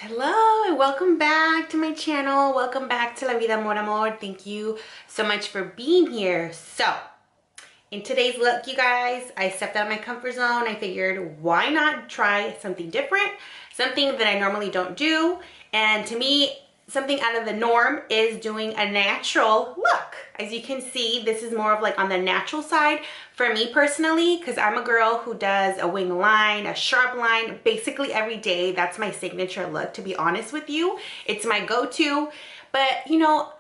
Hello and welcome back to my channel. Welcome back to LaVidaMoramor. Thank you so much for being here. So, in today's look, you guys, I stepped out of my comfort zone. I figured, why not try something different? Something that I normally don't do. And to me, something out of the norm is doing a natural look. As you can see, this is more of like on the natural side for me personally, because I'm a girl who does a wing line, a sharp line, basically every day. That's my signature look, to be honest with you. It's my go-to. But you know,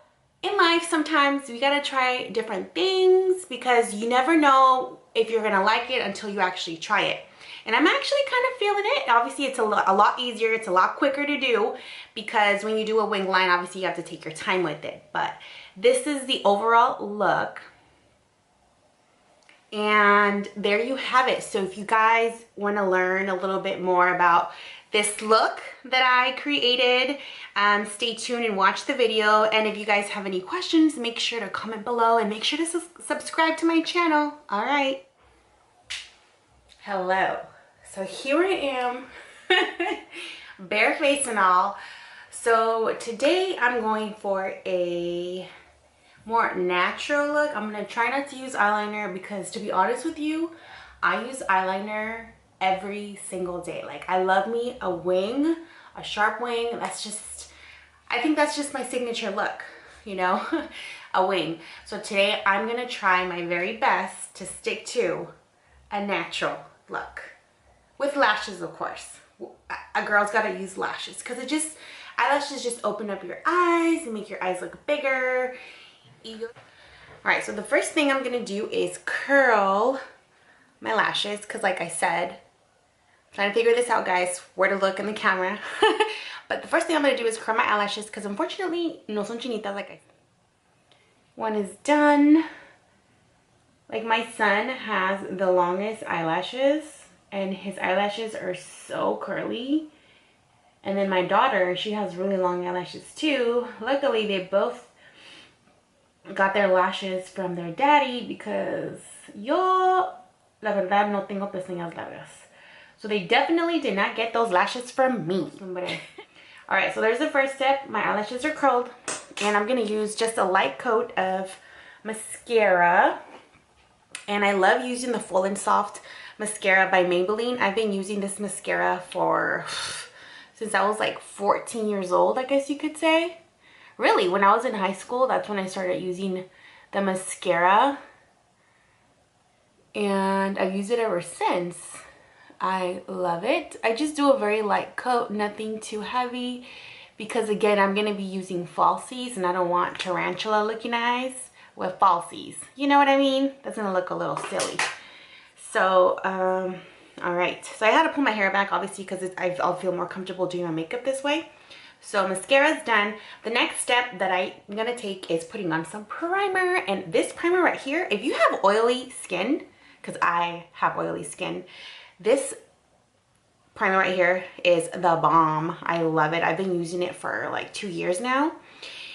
in life sometimes we gotta try different things because you never know if you're gonna like it until you actually try it. And I'm actually kind of feeling it. Obviously it's a lot easier, it's a lot quicker to do because when you do a wing line, obviously you have to take your time with it. But this is the overall look. And there you have it. So if you guys want to learn a little bit more about this look that I created, stay tuned and watch the video. And if you guys have any questions, make sure to comment below and make sure to subscribe to my channel. All right. Hello. So here I am, bareface and all. So today I'm going for a more natural look. I'm gonna try not to use eyeliner because, to be honest with you, I use eyeliner every single day. Like, I love me a wing, a sharp wing. That's just, I think that's just my signature look, you know, a wing. So today I'm gonna try my very best to stick to a natural look with lashes, of course. A girl's gotta use lashes because eyelashes just open up your eyes and make your eyes look bigger. All right, so the first thing I'm gonna do is curl my lashes because, like I said, I'm trying to figure this out, guys, where to look in the camera. But the first thing I'm gonna do is curl my eyelashes because unfortunately no son chinitas, like I said. One is done. Like, my son has the longest eyelashes and his eyelashes are so curly. And then my daughter, she has really long eyelashes too. Luckily they both got their lashes from their daddy because yo, la verdad, no tengo pestañas largas. So they definitely did not get those lashes from me. All right, so there's the first step. My eyelashes are curled and I'm gonna use just a light coat of mascara. And I love using the Full and Soft mascara by Maybelline. I've been using this mascara since I was like 14 years old, I guess you could say. Really, when I was in high school, that's when I started using the mascara. And I've used it ever since. I love it. I just do a very light coat, nothing too heavy. Because again, I'm going to be using falsies and I don't want tarantula looking eyes with falsies. You know what I mean? That's going to look a little silly. So, all right. So I had to pull my hair back, obviously, because I'll feel more comfortable doing my makeup this way. So mascara is done. The next step that I'm gonna take is putting on some primer. And this primer right here, if you have oily skin, because I have oily skin, this primer right here is the bomb. I love it. I've been using it for like 2 years now.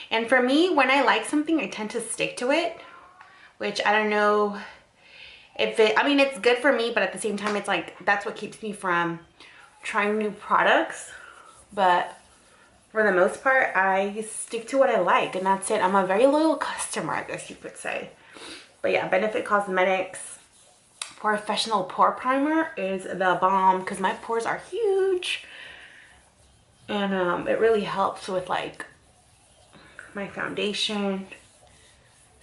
And for me, when I like something, I tend to stick to it, which I don't know if I mean, it's good for me, but at the same time, it's like, that's what keeps me from trying new products. But for the most part, I stick to what I like, and that's it. I'm a very loyal customer, I guess you could say. But yeah, Benefit Cosmetics Professional Pore Primer is the bomb because my pores are huge. And it really helps with like my foundation.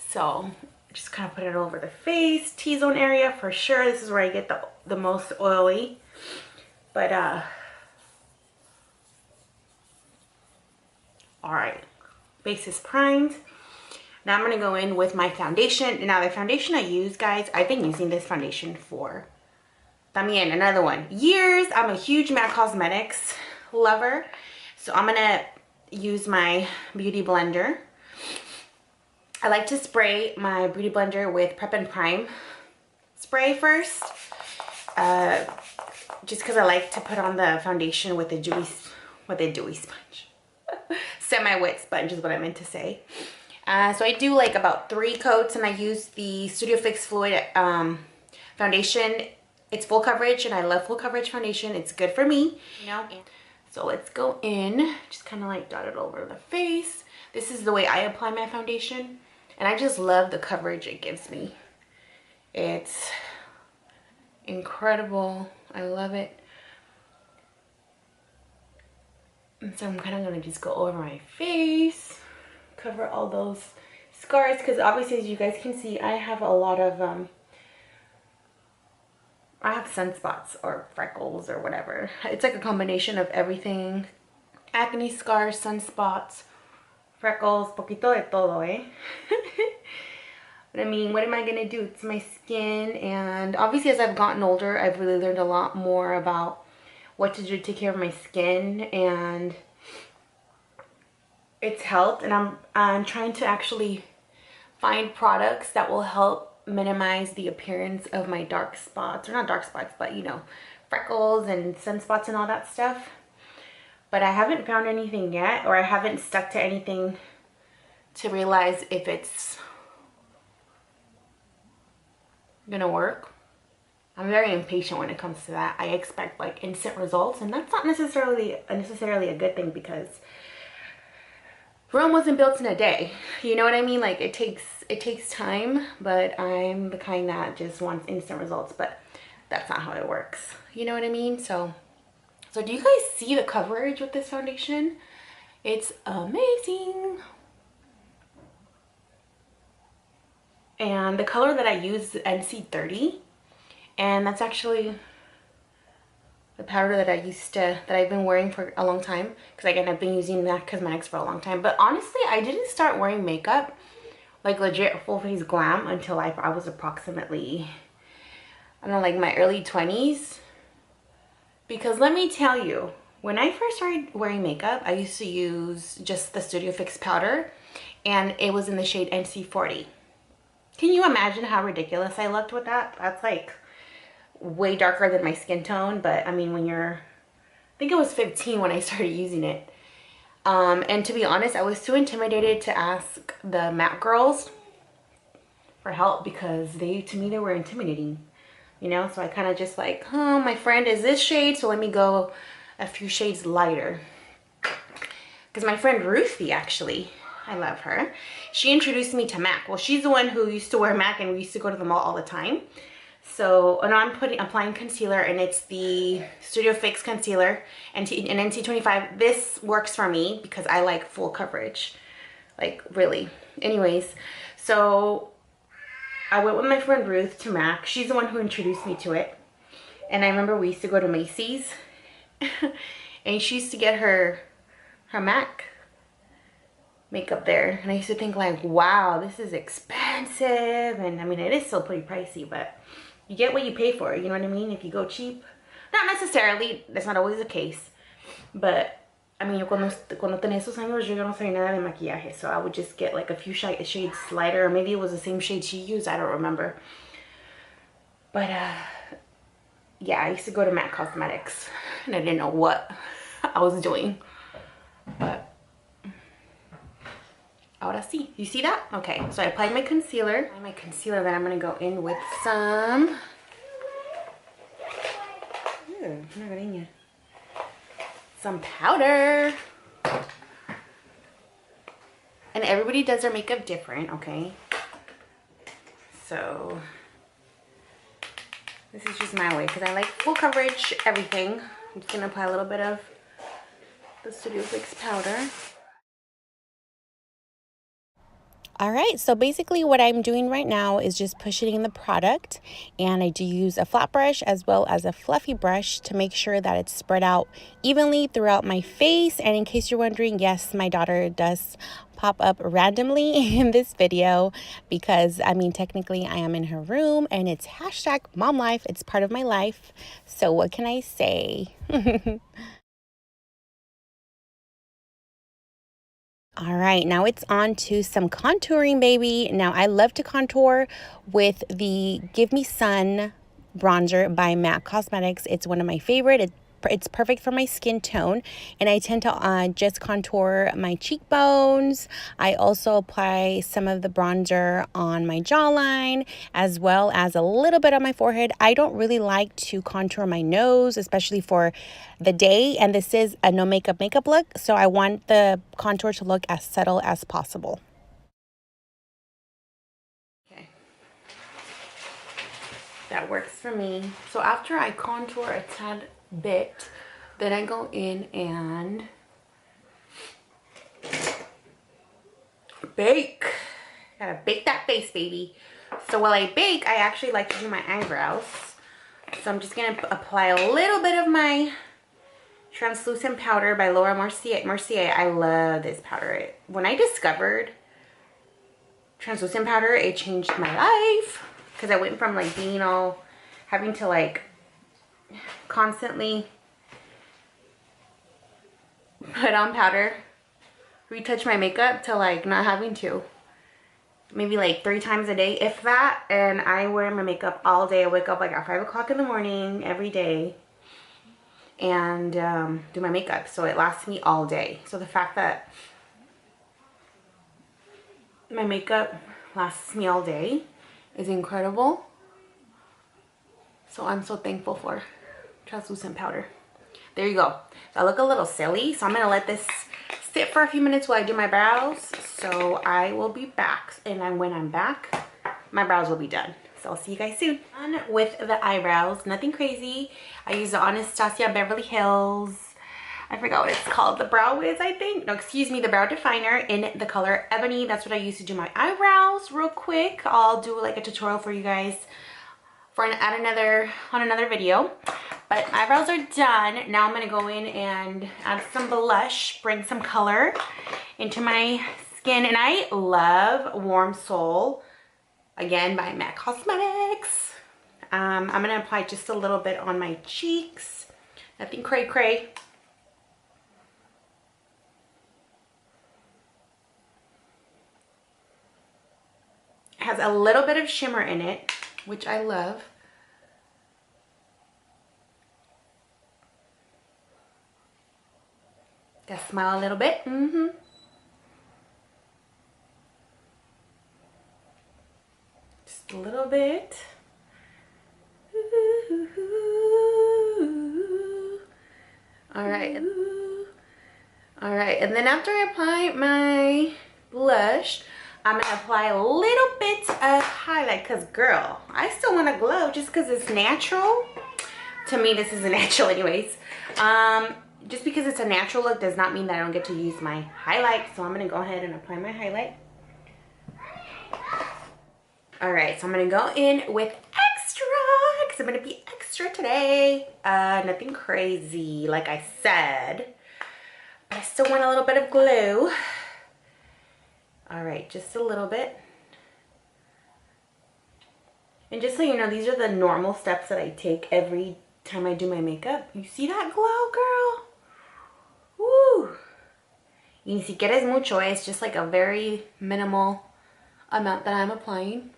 So just kind of put it over the face, T-zone area for sure. This is where I get the most oily. But all right, base is primed. Now I'm gonna go in with my foundation. Now the foundation I use, guys, I've been using this foundation for, también, another one, years. I'm a huge MAC Cosmetics lover. So I'm gonna use my beauty blender. I like to spray my beauty blender with Prep and Prime spray first. Just because I like to put on the foundation with a dewy sponge. Semi-wet sponge is what I meant to say. So I do like about 3 coats, and I use the Studio Fix Fluid foundation. It's full coverage, and I love full coverage foundation. It's good for me, you know. So let's go in, just kind of like dot it over the face. This is the way I apply my foundation, and I just love the coverage it gives me. It's incredible. I love it. And so I'm kind of going to just go over my face, cover all those scars, because obviously, as you guys can see, I have a lot of I have sunspots or freckles or whatever. It's like a combination of everything. Acne scars, sunspots, freckles, poquito de todo, eh? But I mean, what am I going to do? It's my skin. And obviously, as I've gotten older, I've really learned a lot more about what to do to take care of my skin. And it's helped. And I'm trying to actually find products that will help minimize the appearance of my dark spots, or not dark spots, but you know, freckles and sunspots and all that stuff. But I haven't found anything yet, or I haven't stuck to anything to realize if it's gonna work. I'm very impatient when it comes to that. I expect like instant results, and that's not necessarily a good thing, because Rome wasn't built in a day. You know what I mean? Like it takes time, but I'm the kind that just wants instant results, but that's not how it works. You know what I mean? So do you guys see the coverage with this foundation? It's amazing. And the color that I use is NC30, and that's actually the powder that I've been wearing for a long time, because again, I've been using MAC Cosmetics for a long time. But honestly, I didn't start wearing makeup, like legit full face glam, until I was approximately, I don't know, like my early 20s. Because let me tell you, when I first started wearing makeup, I used to use just the Studio Fix powder, and it was in the shade NC40. Can you imagine how ridiculous I looked with that? That's like way darker than my skin tone. But I mean, I think I was 15 when I started using it. And to be honest, I was too intimidated to ask the MAC girls for help, because to me they were intimidating, you know. So I kind of just like, oh, my friend is this shade, so let me go a few shades lighter. Because my friend Ruthie, actually, I love her, she introduced me to MAC. Well, she's the one who used to wear MAC, and we used to go to the mall all the time. So, and I'm applying concealer, and it's the Studio Fix concealer and NC25. This works for me because I like full coverage, like really. Anyways, so I went with my friend Ruth to MAC. She's the one who introduced me to it. And I remember we used to go to Macy's and she used to get her MAC makeup there. And I used to think like, wow, this is expensive. And I mean, it is still pretty pricey, but you get what you pay for, you know what I mean? If you go cheap. Not necessarily, that's not always the case. But, I mean, cuando tenía esos años, yo no sabía nada de maquillaje. So I would just get like a few shades lighter. Or maybe it was the same shade she used, I don't remember. But, yeah, I used to go to MAC Cosmetics. And I didn't know what I was doing. But, ahora sí. You see that? Okay, so I applied my concealer. Then I'm going to go in with some... some powder. And everybody does their makeup different, okay? So... this is just my way, because I like full coverage, everything. I'm just going to apply a little bit of the Studio Fix powder. Alright, so basically what I'm doing right now is just pushing in the product, and I do use a flat brush as well as a fluffy brush to make sure that it's spread out evenly throughout my face. And in case you're wondering, yes, my daughter does pop up randomly in this video, because I mean, technically I am in her room and it's hashtag mom life. It's part of my life, so what can I say? All right, now it's on to some contouring, baby. Now, I love to contour with the Give Me Sun bronzer by MAC Cosmetics. It's one of my favorite. it's perfect for my skin tone. And I tend to just contour my cheekbones. I also apply some of the bronzer on my jawline, as well as a little bit on my forehead. I don't really like to contour my nose, especially for the day. And this is a no makeup look, so I want the contour to look as subtle as possible. Okay, that works for me. So after I contour a tad bit, then I go in and bake. Gotta bake that face, baby. So while I bake, I actually like to do my eyebrows. So I'm just gonna apply a little bit of my translucent powder by Laura Mercier. I love this powder. When I discovered translucent powder, it changed my life, because I went from like being all having to like constantly put on powder, retouch my makeup, to like not having to. Maybe like 3 times a day, if that. And I wear my makeup all day. I wake up like at 5 o'clock in the morning every day and do my makeup, so it lasts me all day. So the fact that my makeup lasts me all day is incredible. So I'm so thankful for translucent powder. There you go. I look a little silly, so I'm gonna let this sit for a few minutes while I do my brows. So I will be back, and when I'm back, my brows will be done. So I'll see you guys soon. On with the eyebrows, nothing crazy. I use the Anastasia Beverly Hills, I forgot what it's called, the Brow Wiz, I think. No, excuse me, the Brow Definer in the color Ebony. That's what I use to do my eyebrows real quick. I'll do like a tutorial for you guys on another video. But my eyebrows are done. Now I'm gonna go in and add some blush, bring some color into my skin. And I love Warm Soul, again by MAC Cosmetics. I'm gonna apply just a little bit on my cheeks. Nothing cray cray. It has a little bit of shimmer in it, which I love. Gotta smile a little bit. Just a little bit. All right. All right, and then after I apply my blush, I'm gonna apply a little bit of highlight, because girl, I still want to glow just because it's natural. To me, this is a natural anyways. Just because it's a natural look does not mean that I don't get to use my highlight. So I'm gonna go ahead and apply my highlight. All right, so I'm gonna go in with extra, because I'm gonna be extra today. Nothing crazy, like I said. But I still want a little bit of glow. All right, just a little bit. And just so you know, these are the normal steps that I take every time I do my makeup. You see that glow, girl? Woo! Y ni siquiera es mucho. It's just like a very minimal amount that I'm applying.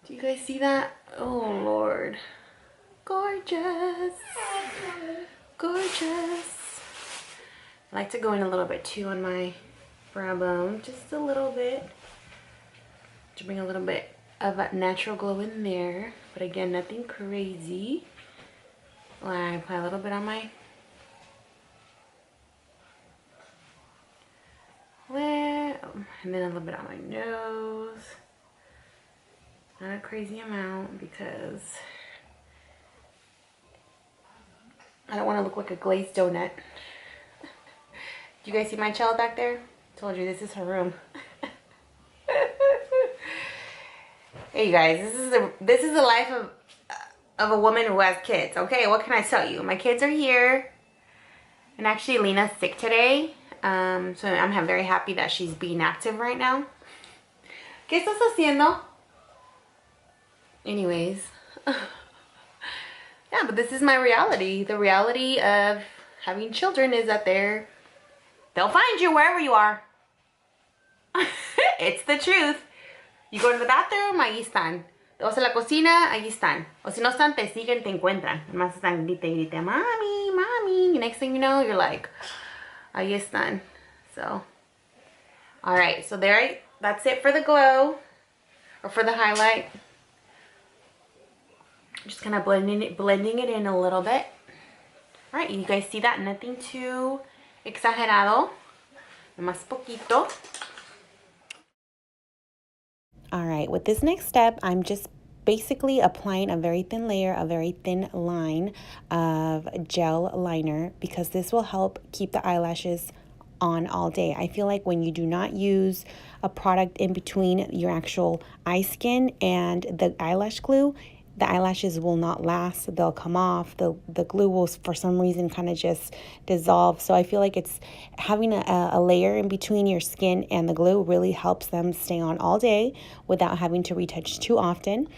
Do you guys see that? Oh, Lord. Gorgeous. Gorgeous. I like to go in a little bit too on my brow bone. Just a little bit. To bring a little bit of a natural glow in there. But again, nothing crazy. I apply a little bit on my lip. And then a little bit on my nose. Not a crazy amount because I don't want to look like a glazed donut. Do you guys see my child back there? Told you this is her room. Hey you guys, this is the life of a woman who has kids. Okay, what can I tell you? My kids are here, and actually Lena's sick today, so I'm very happy that she's being active right now. ¿Qué estás haciendo? Anyways, yeah, but this is my reality. The reality of having children is that they'll find you wherever you are. It's the truth. You go to the bathroom, ahí están. Te vas a la cocina, ahí están. O si no están, te siguen, te encuentran. Más están grite, grite, mami, mami. Next thing you know, you're like, ahí están. So, all right. So there, that's it for the glow, or for the highlight. Just kind of blending it in a little bit. All right, you guys see that? Nothing too exagerado. Más poquito. All right, with this next step, I'm just basically applying a very thin layer, a very thin line of gel liner, because this will help keep the eyelashes on all day. I feel like when you do not use a product in between your actual eye skin and the eyelash glue, the eyelashes will not last. They'll come off. The glue will, for some reason, kind of just dissolve. So I feel like it's having a layer in between your skin and the glue really helps them stay on all day without having to retouch too often.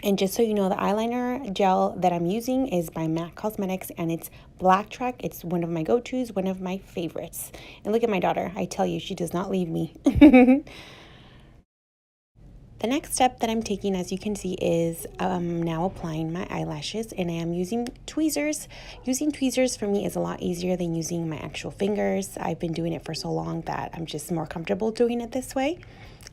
And just so you know, the eyeliner gel that I'm using is by MAC Cosmetics, and it's Black Track. It's one of my go-tos, one of my favorites. And look at my daughter. I tell you, she does not leave me. The next step that I'm taking, as you can see, is now applying my eyelashes, and I am using tweezers. Using tweezers for me is a lot easier than using my actual fingers. I've been doing it for so long that I'm just more comfortable doing it this way.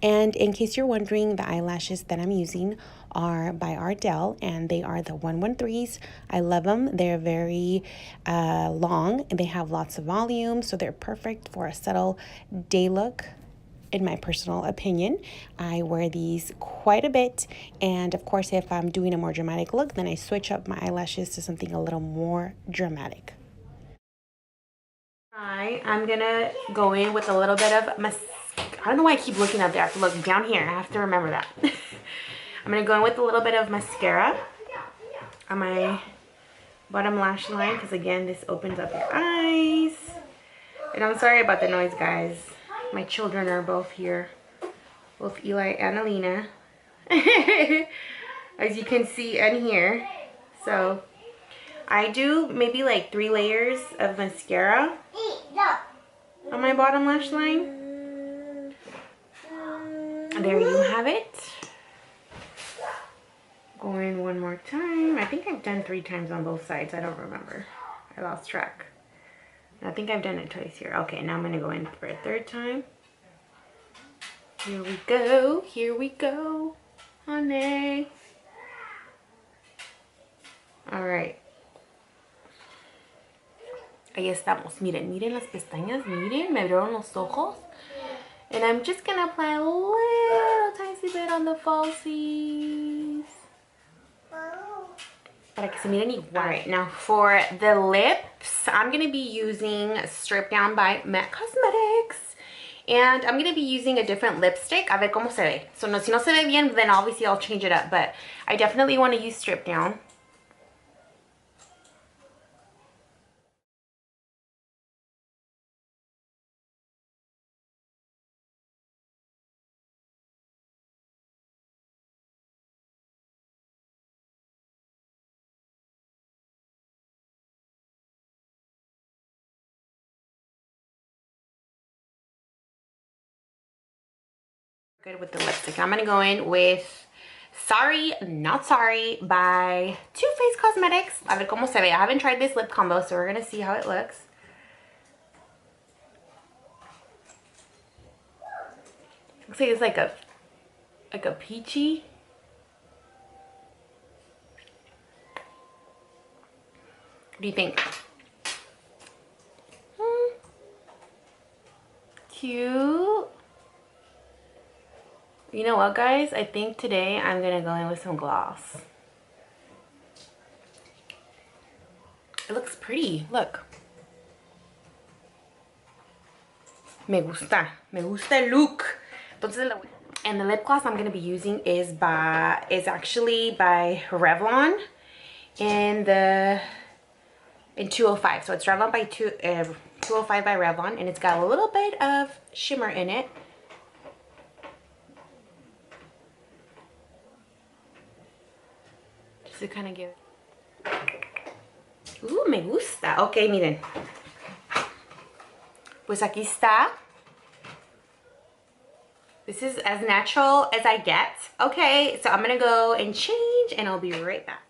And in case you're wondering, the eyelashes that I'm using are by Ardell, and they are the 113s. I love them. They're very long, and they have lots of volume, so they're perfect for a subtle day look. In my personal opinion, I wear these quite a bit, and of course, if I'm doing a more dramatic look, then I switch up my eyelashes to something a little more dramatic. I'm gonna go in with a little bit of I don't know why I keep looking up there. I have to look down here. I have to remember that. I'm gonna go in with a little bit of mascara on my bottom lash line, because again, this opens up your eyes. And I'm sorry about the noise, guys. My children are both here, both Eli and Alina, as you can see and hear. So I do maybe like 3 layers of mascara on my bottom lash line. There you have it. Going one more time. I think I've done 3 times on both sides. I don't remember. I lost track. I think I've done it twice here. Okay, now I'm going to go in for a 3rd time. Here we go. Here we go, honey. All right. Ahí estamos. Miren, miren las pestañas. Miren, me abrieron los ojos. And I'm just going to apply a little tiny bit on the falsies, para que se miren igual. All right, now for the lips, I'm going to be using Strip Down by MAC Cosmetics. And I'm going to be using a different lipstick. A ver cómo se ve. So no, si no se ve bien, then obviously I'll change it up. But I definitely want to use Strip Down. Good with the lipstick. I'm gonna go in with Sorry Not Sorry by Too Faced Cosmetics. A ver cómo se ve. I haven't tried this lip combo, so we're gonna see how it looks. Looks like it's like a peachy. What do you think? Cute. You know what, guys? I think today I'm gonna go in with some gloss. It looks pretty. Look. Me gusta el look. And the lip gloss I'm gonna be using is actually by Revlon in 205. So it's Revlon by 205 by Revlon, and it's got a little bit of shimmer in it. To kind of give me gusta. Ok, miren, pues aquí está. This is as natural as I get. Okay, so I'm gonna go and change and I'll be right back.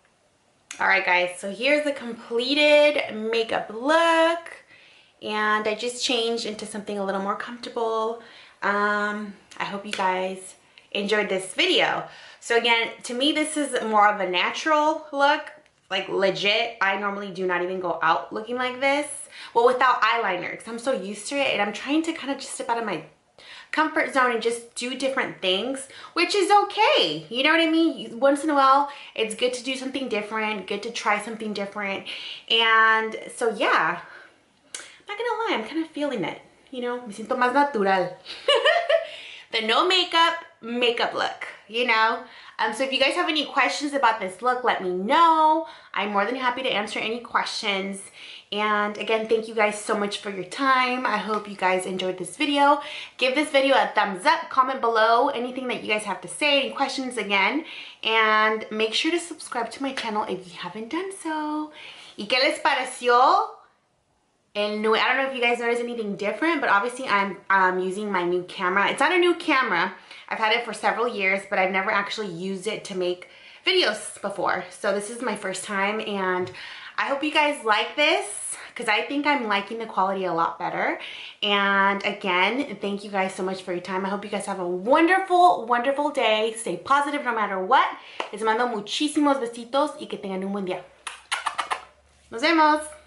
All right, guys, so here's the completed makeup look. And I just changed into something a little more comfortable. I hope you guys enjoyed this video. So again, to me, this is more of a natural look, like legit. I normally do not even go out looking like this. Well, without eyeliner, because I'm so used to it, and I'm trying to kind of just step out of my comfort zone and just do different things, which is okay. You know what I mean? Once in a while, it's good to do something different, good to try something different. And so yeah, not gonna lie, I'm kind of feeling it. You know, me siento más natural. The no makeup look, you know? So if you guys have any questions about this look, let me know. I'm more than happy to answer any questions. And again, thank you guys so much for your time. I hope you guys enjoyed this video. Give this video a thumbs up, comment below anything that you guys have to say, any questions again. And make sure to subscribe to my channel if you haven't done so. ¿Y qué les pareció? I don't know if you guys noticed anything different, but obviously I'm using my new camera. It's not a new camera. I've had it for several years, but I've never actually used it to make videos before. So this is my first time, and I hope you guys like this because I think I'm liking the quality a lot better. And again, thank you guys so much for your time. I hope you guys have a wonderful, wonderful day. Stay positive no matter what. Les mando muchísimos besitos y que tengan un buen día. Nos vemos.